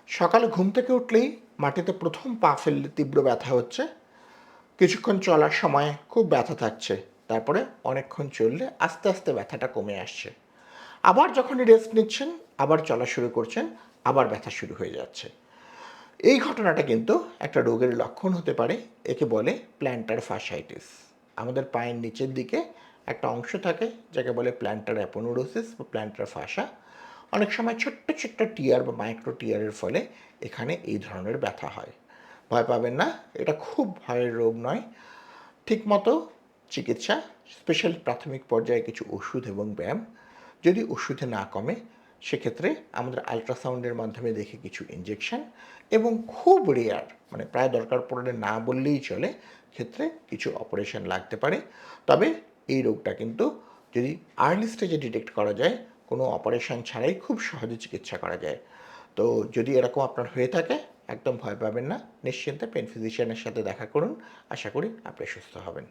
সকালে ঘুম থেকে উঠলেই মাটিতে প্রথম পা ফেললে তীব্র ব্যথা হচ্ছে, কিছুক্ষণ চলার সময় খুব ব্যথা থাকছে, তারপরে অনেকক্ষণ চললে আস্তে আস্তে ব্যথাটা কমে আসছে। আবার যখনই রেস্ট নিচ্ছেন, আবার চলা শুরু করছেন, আবার ব্যথা শুরু হয়ে যাচ্ছে। এই ঘটনাটা কিন্তু একটা রোগের লক্ষণ হতে পারে। একে বলে প্ল্যান্টার ফাশাইটিস। আমাদের পায়ের নিচের দিকে একটা অংশ থাকে যাকে বলে প্ল্যান্টার অ্যাপোনেউরোসিস বা প্ল্যান্টার ফাশা। অনেক সময় ছোট্ট ছোট্ট টিয়ার বা মাইক্রো টিয়ারের ফলে এখানে এই ধরনের ব্যথা হয়। ভয় পাবেন না, এটা খুব ভয়ের রোগ নয়। ঠিকমতো চিকিৎসা, স্পেশাল প্রাথমিক পর্যায়ে কিছু ওষুধ এবং ব্যায়াম, যদি ওষুধে না কমে সেক্ষেত্রে আমাদের আল্ট্রাসাউন্ডের মাধ্যমে দেখে কিছু ইনজেকশন, এবং খুব রেয়ার মানে প্রায় দরকার পড়লে না বললেই চলে ক্ষেত্রে কিছু অপারেশন লাগতে পারে। তবে এই রোগটা কিন্তু যদি আর্লি স্টেজে ডিটেক্ট করা যায়, কোনো অপারেশন ছাড়াই খুব সহজে চিকিৎসা করা যায়। তো যদি এরকম আপনার হয়ে থাকে, একদম ভয় পাবেন না, নিশ্চিন্তে পেন ফিজিশিয়ানের সাথে দেখা করুন। আশা করি আপনি সুস্থ হবেন।